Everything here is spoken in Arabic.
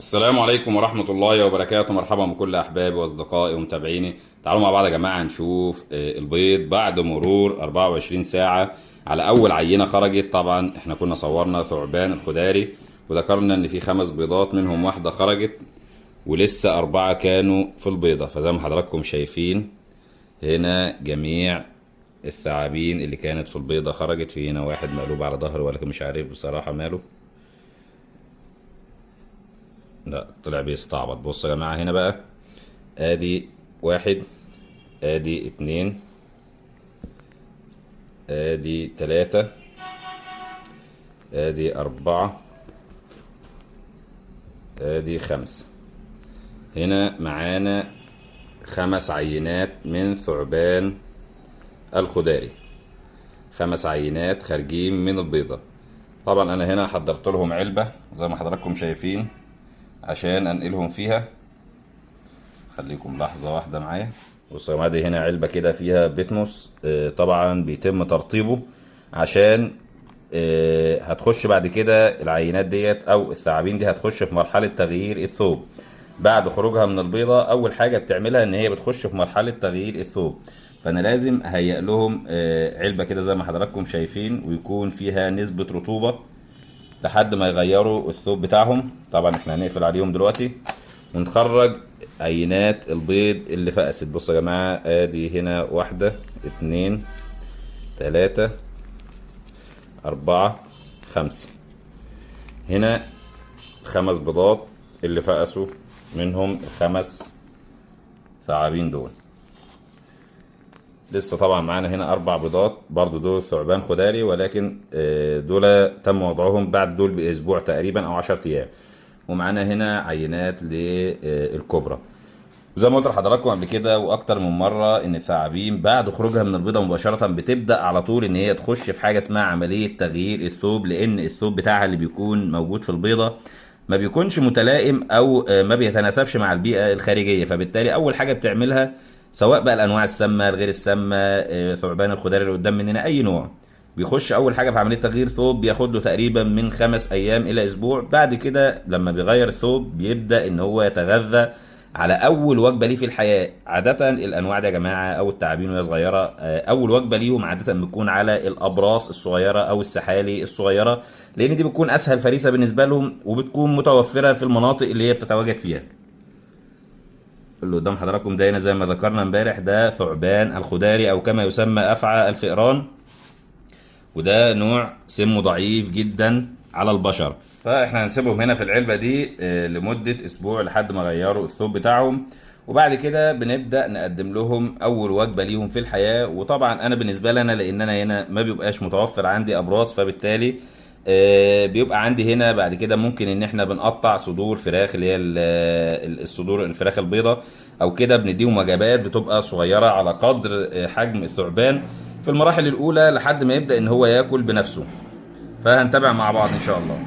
السلام عليكم ورحمة الله وبركاته. مرحبا بكل أحبابي وأصدقائي ومتابعيني. تعالوا مع بعض يا جماعة نشوف البيض بعد مرور 24 ساعة على أول عينة خرجت. طبعا احنا كنا صورنا ثعبان الخضاري وذكرنا إن في 5 بيضات منهم واحدة خرجت ولسه 4 كانوا في البيضة. فزي ما حضراتكم شايفين هنا جميع الثعابين اللي كانت في البيضة خرجت. في هنا واحد مقلوب على ظهره ولكن مش عارف بصراحة ماله. لا طلع بيستعبط. بصوا يا جماعة هنا بقى، ادي واحد، ادي اتنين، ادي تلاتة، ادي اربعة، ادي خمسة. هنا معانا 5 عينات من ثعبان الخضاري، 5 عينات خارجين من البيضة. طبعا انا هنا حضرت لهم علبة زي ما حضراتكم شايفين عشان انقلهم فيها. خليكم لحظة واحدة معايا. بصوا يا جماعة، دي هنا علبة كده فيها بيتموس. طبعا بيتم ترطيبه عشان هتخش بعد كده العينات ديت او الثعابين دي هتخش في مرحلة تغيير الثوب. بعد خروجها من البيضة اول حاجة بتعملها ان هي بتخش في مرحلة تغيير الثوب. فانا لازم اهيئ لهم علبة كده زي ما حضراتكم شايفين ويكون فيها نسبة رطوبة لحد ما يغيروا الثوب بتاعهم. طبعا احنا هنقفل عليهم دلوقتي ونخرج عينات البيض اللي فقست. بصوا يا جماعة، ادي هنا واحدة، اتنين، تلاتة، اربعة، خمسة. هنا 5 بيضات اللي فقسوا منهم ال5 ثعابين دول. لسه طبعا معانا هنا 4 بيضات برضو دول ثعبان خضاري، ولكن دول تم وضعهم بعد دول باسبوع تقريبا او 10 ايام. ومعانا هنا عينات للكبرى. زي ما قلت لحضراتكم قبل كده واكتر من مره ان الثعابين بعد خروجها من البيضه مباشره بتبدا على طول ان هي تخش في حاجه اسمها عمليه تغيير الثوب، لان الثوب بتاعها اللي بيكون موجود في البيضه ما بيكونش متلائم او ما بيتناسبش مع البيئه الخارجيه. فبالتالي اول حاجه بتعملها سواء بقى الانواع السامه الغير السامه، ثعبان الخضار اللي قدام مننا اي نوع، بيخش اول حاجه في عمليه تغيير ثوب بياخد له تقريبا من 5 ايام الى اسبوع. بعد كده لما بيغير الثوب بيبدا ان هو يتغذى على اول وجبه ليه في الحياه. عاده الانواع دي يا جماعه او التعابين وهي صغيره اول وجبه ليهم عاده بتكون على الابراص الصغيره او السحالي الصغيره، لان دي بتكون اسهل فريسه بالنسبه لهم وبتكون متوفره في المناطق اللي هي بتتواجد فيها. اللي قدام حضراتكم ده هنا زي ما ذكرنا امبارح ده ثعبان الخضاري او كما يسمى افعى الفئران، وده نوع سمه ضعيف جدا على البشر. فاحنا هنسيبهم هنا في العلبة دي لمدة اسبوع لحد ما غيروا الثوب بتاعهم، وبعد كده بنبدأ نقدم لهم اول وجبة ليهم في الحياة. وطبعا انا بالنسبة لنا لان انا هنا ما بيبقاش متوفر عندي ابراز، فبالتالي بيبقى عندي هنا بعد كده ممكن ان احنا بنقطع صدور فراخ اللي هي الصدور الفراخ البيضة او كده، بنديهم وجبات بتبقى صغيرة على قدر حجم الثعبان في المراحل الاولى لحد ما يبدأ ان هو ياكل بنفسه. فهنتابع مع بعض ان شاء الله.